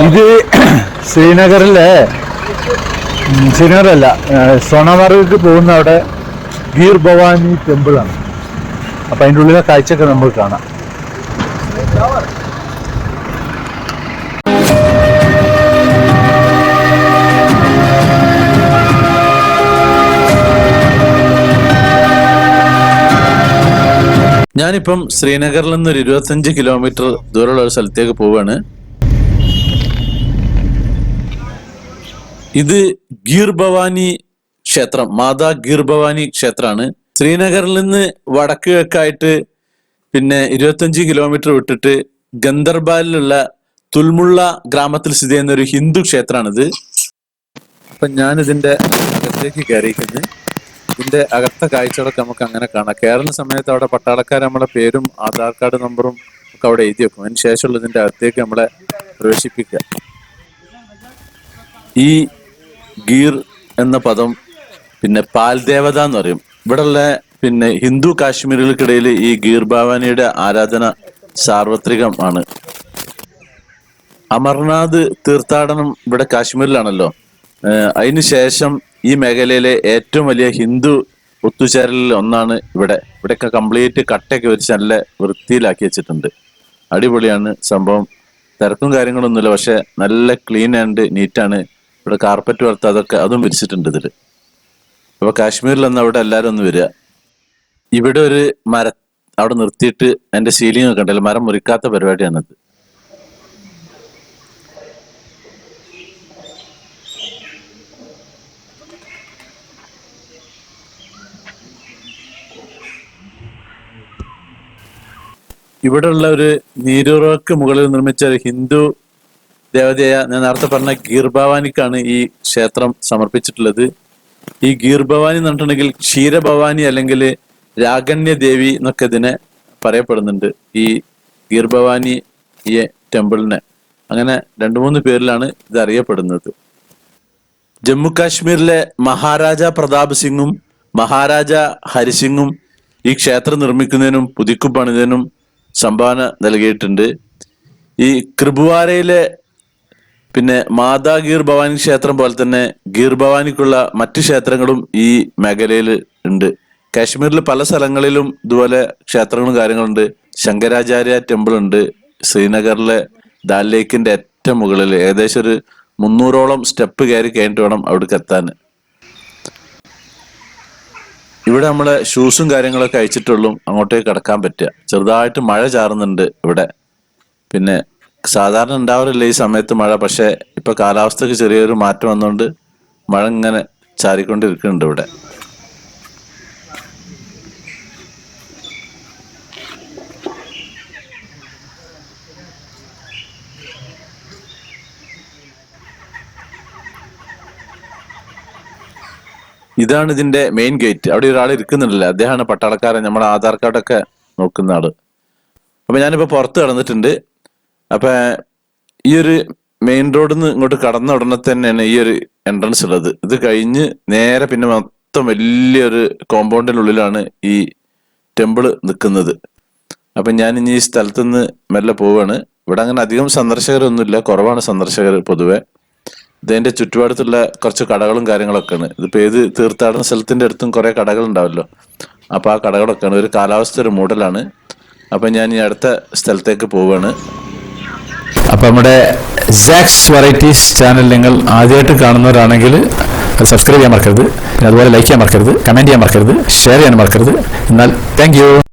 ഇത് ശ്രീനഗറല്ല, സോണമാർഗ് പോകുന്ന അവിടെ ഗീർ ഭവാനി ടെമ്പിളാണ്. അപ്പം അതിൻ്റെ ഉള്ളിലെ കാഴ്ചയൊക്കെ നമുക്ക് കാണാം. ഞാനിപ്പം ശ്രീനഗറിൽ നിന്ന് ഒരു 25 കിലോമീറ്റർ ദൂരമുള്ള ഒരു സ്ഥലത്തേക്ക് പോവുകയാണ്. ഇത് ഗീർ ഭവാനി ക്ഷേത്രം, മാതാ ഗീർ ഭവാനി ക്ഷേത്രമാണ്. ശ്രീനഗറിൽ നിന്ന് വടക്ക് കിഴക്കായിട്ട് പിന്നെ 25 കിലോമീറ്റർ വിട്ടിട്ട് ഗന്ദർബാലിലുള്ള തുൽമുള്ള ഗ്രാമത്തിൽ സ്ഥിതി ചെയ്യുന്ന ഒരു ഹിന്ദു ക്ഷേത്രമാണിത്. അപ്പൊ ഞാൻ ഇതിന്റെ അകത്തേക്ക് കയറിയിരിക്കുന്നത്. ഇതിന്റെ അകത്തെ കാഴ്ചകളൊക്കെ നമുക്ക് അങ്ങനെ കാണാം. കയറുന്ന സമയത്ത് അവിടെ പട്ടാളക്കാർ നമ്മളെ പേരും ആധാർ കാർഡ് നമ്പറും ഒക്കെ അവിടെ എഴുതി വെക്കും. അതിന് ശേഷമുള്ള ഇതിന്റെ അകത്തേക്ക് നമ്മളെ പ്രവേശിപ്പിക്കുക. ഈ ഗീർ എന്ന പദം പിന്നെ പാൽദേവത എന്ന് പറയും. ഇവിടെയുള്ള പിന്നെ ഹിന്ദു കാശ്മീരികൾക്കിടയിൽ ഈ ഗീർ ഭവാനിയുടെ ആരാധന സാർവത്രികമാണ്. അമർനാഥ് തീർത്ഥാടനം ഇവിടെ കാശ്മീരിലാണല്ലോ. അതിനുശേഷം ഈ മേഖലയിലെ ഏറ്റവും വലിയ ഹിന്ദു ഒത്തുചേരലിൽ ഒന്നാണ് ഇവിടെയൊക്കെ കംപ്ലീറ്റ് കട്ടയൊക്കെ വെച്ച് നല്ല വൃത്തിയിലാക്കി വെച്ചിട്ടുണ്ട്. അടിപൊളിയാണ് സംഭവം. തിരക്കും കാര്യങ്ങളൊന്നുമില്ല, പക്ഷെ നല്ല ക്ലീൻ ആൻഡ് നീറ്റാണ്. ഇവിടെ കാർപ്പറ്റ് വളർത്ത അതും വിരിച്ചിട്ടുണ്ട് ഇതിൽ. അപ്പൊ കാശ്മീരിൽ നിന്ന് അവിടെ എല്ലാവരും ഒന്ന് വരിക. ഇവിടെ ഒരു അവിടെ നിർത്തിയിട്ട് എൻ്റെ സീലിംഗ് ഒക്കെ ഉണ്ടല്ലോ, മരം മുറിക്കാത്ത പരിപാടിയാണത്. ഇവിടെയുള്ള ഒരു നീരുറവക്ക് മുകളിൽ നിർമ്മിച്ച ഒരു ഹിന്ദു ദേവതയായ ഞാൻ നേരത്തെ പറഞ്ഞ ഗീർ ഭവാനിക്കാണ് ഈ ക്ഷേത്രം സമർപ്പിച്ചിട്ടുള്ളത്. ഈ ഗീർ ഭവാനി എന്ന് പറഞ്ഞിട്ടുണ്ടെങ്കിൽ ക്ഷീരഭവാനി അല്ലെങ്കിൽ രാഗണ്യ ദേവി എന്നൊക്കെ ഇതിനെ പറയപ്പെടുന്നുണ്ട്. ഈ ഗീർ ഭവാനി ഈ ടെമ്പിളിനെ അങ്ങനെ 2-3 പേരിലാണ് ഇത് അറിയപ്പെടുന്നത്. ജമ്മു കാശ്മീരിലെ മഹാരാജ പ്രതാപ് സിംഗും മഹാരാജ ഹരിസിംഗും ഈ ക്ഷേത്രം നിർമ്മിക്കുന്നതിനും പുതുക്കി പണിതതിനും സംഭാവന നൽകിയിട്ടുണ്ട്. ഈ കൃപുവാരയിലെ പിന്നെ മാതാ ഗീർ ഭവാനി ക്ഷേത്രം പോലെ തന്നെ ഗീർ ഭവാനിക്കുള്ള മറ്റു ക്ഷേത്രങ്ങളും ഈ മേഖലയിൽ ഉണ്ട്. കാശ്മീരിൽ പല സ്ഥലങ്ങളിലും ഇതുപോലെ ക്ഷേത്രങ്ങളും കാര്യങ്ങളുണ്ട്. ശങ്കരാചാര്യ ടെമ്പിൾ ഉണ്ട് ശ്രീനഗറിലെ ദാൽ ലേക്കിന്റെ ഏറ്റവും മുകളിൽ. ഏകദേശം ഒരു 300ഓളം സ്റ്റെപ്പ് കയറി കഴിഞ്ഞിട്ട് വേണം അവിടേക്ക് എത്താൻ. ഇവിടെ നമ്മളെ ഷൂസും കാര്യങ്ങളൊക്കെ അയച്ചിട്ടുള്ളൂ അങ്ങോട്ടേക്ക് കടക്കാൻ പറ്റുക. ചെറുതായിട്ട് മഴ ചാറുന്നുണ്ട് ഇവിടെ. പിന്നെ സാധാരണ ഉണ്ടാവാറില്ല ഈ സമയത്ത് മഴ, പക്ഷെ ഇപ്പൊ കാലാവസ്ഥക്ക് ചെറിയൊരു മാറ്റം വന്നുകൊണ്ട് മഴ ഇങ്ങനെ ചാരിക്കൊണ്ടിരിക്കുന്നുണ്ട് ഇവിടെ. ഇതാണ് ഇതിന്റെ മെയിൻ ഗേറ്റ്. അവിടെ ഒരാൾ ഇരിക്കുന്നുണ്ടല്ലേ, അദ്ദേഹമാണ് പട്ടാളക്കാരൻ, നമ്മുടെ ആധാർ കാർഡൊക്കെ നോക്കുന്ന ആള്. അപ്പൊ ഞാനിപ്പോ പുറത്ത് കടന്നിട്ടുണ്ട്. അപ്പൊ ഈ ഒരു മെയിൻ റോഡിൽ നിന്ന് ഇങ്ങോട്ട് കടന്ന ഉടനെ തന്നെയാണ് ഈ ഒരു എൻട്രൻസ് ഉള്ളത്. ഇത് കഴിഞ്ഞ് നേരെ പിന്നെ മൊത്തം വലിയൊരു കോമ്പൗണ്ടിനുള്ളിലാണ് ഈ ടെമ്പിള് നിൽക്കുന്നത്. അപ്പൊ ഞാൻ ഇനി ഈ സ്ഥലത്ത് നിന്ന് മെല്ലെ പോവാണ്. ഇവിടെ അങ്ങനെ അധികം സന്ദർശകരൊന്നുമില്ല, കുറവാണ് സന്ദർശകർ പൊതുവെ. ഇതിന്റെ ചുറ്റുപാടത്തുള്ള കുറച്ച് കടകളും കാര്യങ്ങളൊക്കെയാണ്. ഇതിപ്പോ ഏത് തീർത്ഥാടന സ്ഥലത്തിന്റെ അടുത്തും കുറെ കടകൾ ഉണ്ടാവല്ലോ. അപ്പൊ ആ കടകളൊക്കെയാണ്. ഒരു കാലാവസ്ഥ ഒരു മൂടലാണ്. അപ്പൊ ഞാൻ ഈ അടുത്ത സ്ഥലത്തേക്ക് പോവാണ്. അപ്പം നമ്മുടെ സാക്സ് വെറൈറ്റീസ് ചാനൽ നിങ്ങൾ ആദ്യമായിട്ട് കാണുന്നവരാണെങ്കിൽ സബ്സ്ക്രൈബ് ചെയ്യാൻ മറക്കരുത്. പിന്നെ അതുപോലെ ലൈക്ക് ചെയ്യാൻ മറക്കരുത്, കമൻറ്റ് ചെയ്യാൻ മറക്കരുത്, ഷെയർ ചെയ്യാൻ മറക്കരുത്. എന്നാൽ താങ്ക് യു.